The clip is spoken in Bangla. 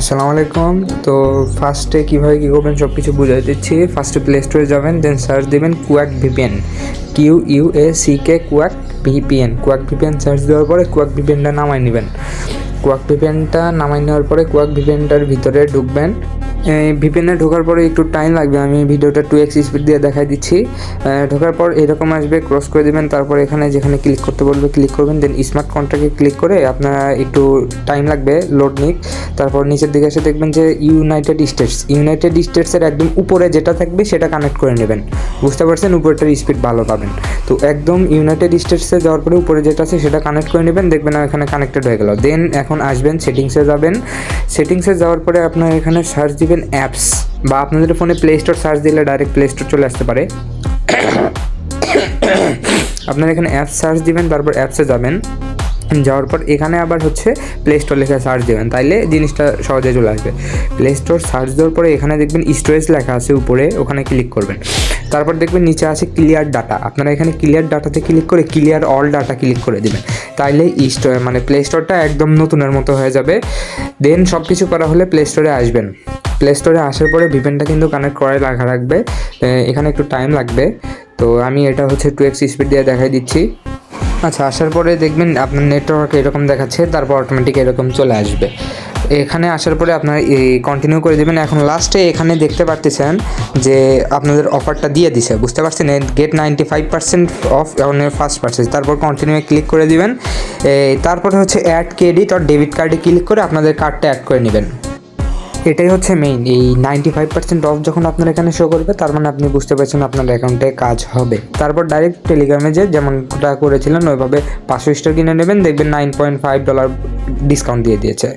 আসসালামু আলাইকুম। তো ফার্স্টে কীভাবে কী করবেন সব কিছু বুঝিয়ে দিচ্ছি। ফার্স্টে প্লে স্টোরে যাবেন, দেন সার্চ দেবেন Quack VPN, QUACK Quack VPN. Quack VPN search দেওয়ার পরে কুয়াক ভিপিএনটা নামাই নেবেন। কুয়াক ভিপিএনটা নামাই নেওয়ার পরে কুয়াক ভিপিএনটার ভিতরে ঢুকবেন। ভিপিএনে ঢোকার পরে একটু টাইম লাগবে, আমি ভিডিওটা 2x স্পিড দিয়ে দেখাই দিচ্ছি। ঢোকার পর এরকম আসবে, ক্রস করে দেবেন। তারপর এখানে যেখানে ক্লিক করতে বলবে ক্লিক করবেন, দেন স্মার্ট কন্ট্রাক্টে ক্লিক করে আপনারা একটু টাইম লাগবে, লোড নিক। তারপর নিচের দিকে এসে দেখবেন যে ইউনাইটেড স্টেটসের একদম উপরে যেটা থাকবে সেটা কানেক্ট করে নেবেন। বুঝতে পারছেন? উপরেটার স্পিড ভালো পাবেন। তো একদম ইউনাইটেড স্টেটসে যাওয়ার পরে উপরে যেটা আছে সেটা কানেক্ট করে নেবেন, দেখবেন এখানে কানেক্টেড হয়ে গেল। দেন এখন আসবেন সেটিংসে যাবেন। সেটিংসে যাওয়ার পরে আপনার এখানে সার্চ দিবেন অ্যাপস, বা আপনাদের ফোনে প্লে স্টোর সার্চ দিলে ডাইরেক্ট প্লে স্টোর চলে আসতে পারে। আপনারা এখানে অ্যাপস সার্চ দিবেন, তারপর অ্যাপসে যাবেন। যাওয়ার পর এখানে আবার হচ্ছে প্লে স্টোর লেখা সার্চ দেবেন, তাইলে জিনিসটা সহজে চলে আসবে। প্লে স্টোর সার্চ দেওয়ার পরে এখানে দেখবেন স্টোরেজ লেখা আছে উপরে, ওখানে ক্লিক করবেন। তারপর দেখবেন নিচে আছে ক্লিয়ার ডাটা, আপনারা এখানে ক্লিয়ার ডাটাতে ক্লিক করে ক্লিয়ার অল ডাটা ক্লিক করে দেবেন, তাইলে প্লে স্টোরটা একদম নতুনের মতো হয়ে যাবে। দেন সব কিছু করা হলে প্লে স্টোরে আসবেন। প্লে স্টোরে আসার পরে ভিপিএনটা কিন্তু কানেক্ট করাই রাখবে, এখানে একটু টাইম লাগবে। তো আমি এটা হচ্ছে 2x স্পিড দিয়ে দেখাই দিচ্ছি। আচ্ছা, আসার পরে দেখবেন আপনার নেটওয়ার্ক এরকম দেখাচ্ছে, তারপর অটোমেটিক এরকম চলে আসবে। এখানে আসার পরে আপনার কন্টিনিউ করে দেবেন। এখন লাস্টে এখানে দেখতে পারতেছেন যে আপনাদের অফারটা দিয়ে দিছে, বুঝতে পারছেন? Get 95% off on first purchase. তারপর কন্টিনিউ ক্লিক করে দিবেন। তারপরে হচ্ছে অ্যাড ক্রেডিট আর ডেবিট কার্ডে ক্লিক করে আপনাদের কার্ডটা অ্যাড করে নেবেন। এটাই হচ্ছে মেইন। এই 95% অফ যখন আপনার এখানে শো করবে, তার মানে আপনি বুঝতে পারছেন আপনার অ্যাকাউন্টে কাজ হবে। তারপর ডাইরেক্ট টেলিগ্রামে যে যেমনটা করেছিলেন ওইভাবে 500 স্টার কিনে নেবেন, দেখবেন $9.5 ডিসকাউন্ট দিয়ে দিয়েছে।